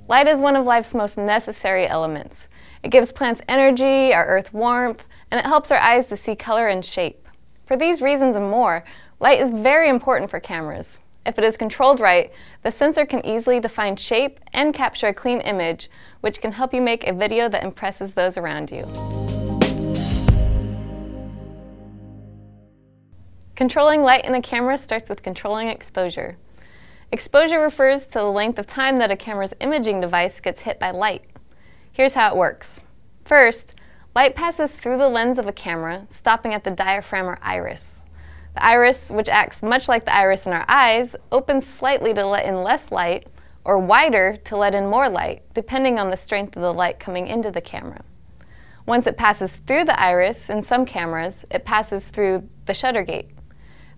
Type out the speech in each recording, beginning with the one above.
Light is one of life's most necessary elements. It gives plants energy, our earth warmth, and it helps our eyes to see color and shape. For these reasons and more, light is very important for cameras. If it is controlled right, the sensor can easily define shape and capture a clean image, which can help you make a video that impresses those around you. Controlling light in a camera starts with controlling exposure. Exposure refers to the length of time that a camera's imaging device gets hit by light. Here's how it works. First, light passes through the lens of a camera, stopping at the diaphragm or iris. The iris, which acts much like the iris in our eyes, opens slightly to let in less light, or wider to let in more light, depending on the strength of the light coming into the camera. Once it passes through the iris, in some cameras, it passes through the shutter gate.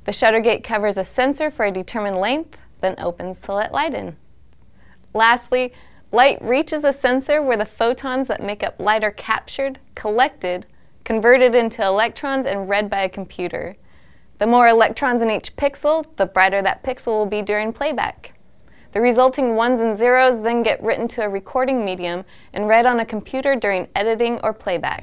The shutter gate covers a sensor for a determined length, then opens to let light in. Lastly, light reaches a sensor where the photons that make up light are captured, collected, converted into electrons, and read by a computer. The more electrons in each pixel, the brighter that pixel will be during playback. The resulting ones and zeros then get written to a recording medium and read on a computer during editing or playback.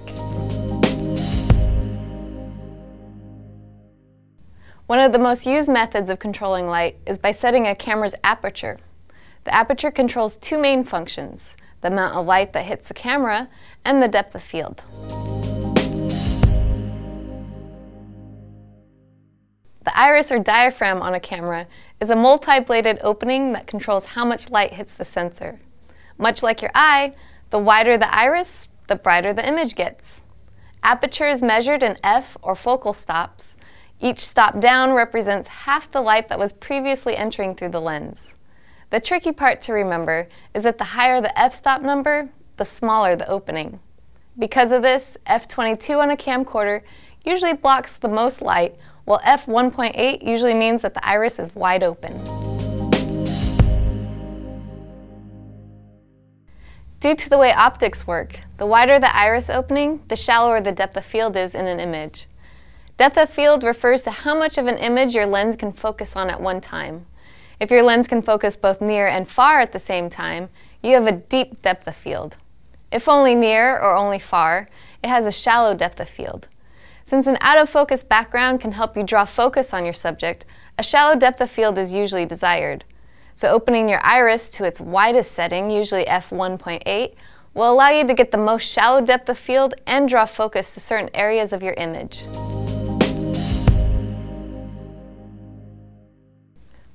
One of the most used methods of controlling light is by setting a camera's aperture. The aperture controls two main functions: the amount of light that hits the camera and the depth of field. The iris or diaphragm on a camera is a multi-bladed opening that controls how much light hits the sensor. Much like your eye, the wider the iris, the brighter the image gets. Aperture is measured in f or focal stops. Each stop down represents half the light that was previously entering through the lens. The tricky part to remember is that the higher the f-stop number, the smaller the opening. Because of this, f22 on a camcorder usually blocks the most light, while f1.8 usually means that the iris is wide open. Due to the way optics work, the wider the iris opening, the shallower the depth of field is in an image. Depth of field refers to how much of an image your lens can focus on at one time. If your lens can focus both near and far at the same time, you have a deep depth of field. If only near or only far, it has a shallow depth of field. Since an out-of-focus background can help you draw focus on your subject, a shallow depth of field is usually desired. So opening your iris to its widest setting, usually f1.8, will allow you to get the most shallow depth of field and draw focus to certain areas of your image.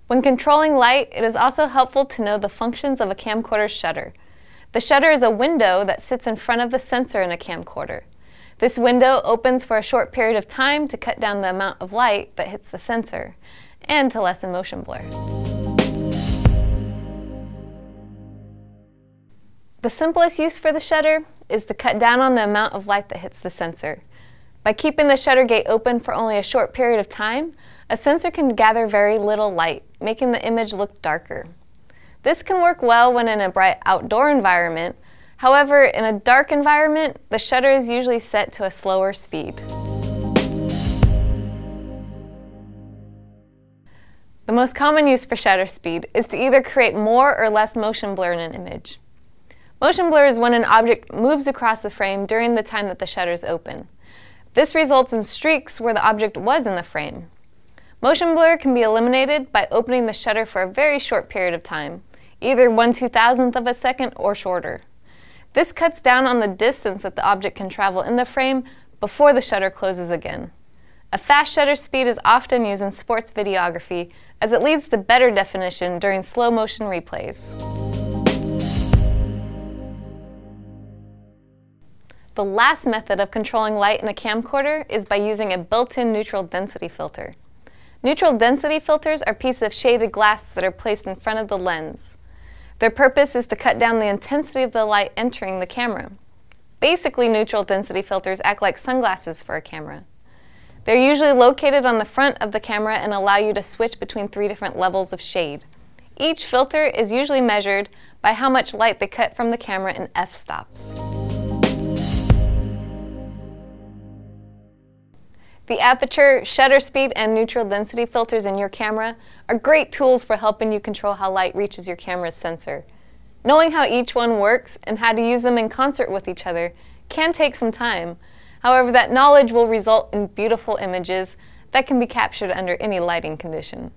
When controlling light, it is also helpful to know the functions of a camcorder's shutter. The shutter is a window that sits in front of the sensor in a camcorder. This window opens for a short period of time to cut down the amount of light that hits the sensor and to lessen motion blur. The simplest use for the shutter is to cut down on the amount of light that hits the sensor. By keeping the shutter gate open for only a short period of time, a sensor can gather very little light, making the image look darker. This can work well when in a bright outdoor environment. However, in a dark environment, the shutter is usually set to a slower speed. The most common use for shutter speed is to either create more or less motion blur in an image. Motion blur is when an object moves across the frame during the time that the shutter is open. This results in streaks where the object was in the frame. Motion blur can be eliminated by opening the shutter for a very short period of time, either 1/2000th of a second or shorter. This cuts down on the distance that the object can travel in the frame before the shutter closes again. A fast shutter speed is often used in sports videography as it leads to better definition during slow motion replays. The last method of controlling light in a camcorder is by using a built-in neutral density filter. Neutral density filters are pieces of shaded glass that are placed in front of the lens. Their purpose is to cut down the intensity of the light entering the camera. Basically, neutral density filters act like sunglasses for a camera. They're usually located on the front of the camera and allow you to switch between 3 different levels of shade. Each filter is usually measured by how much light they cut from the camera in f-stops. The aperture, shutter speed, and neutral density filters in your camera are great tools for helping you control how light reaches your camera's sensor. Knowing how each one works and how to use them in concert with each other can take some time. However, that knowledge will result in beautiful images that can be captured under any lighting condition.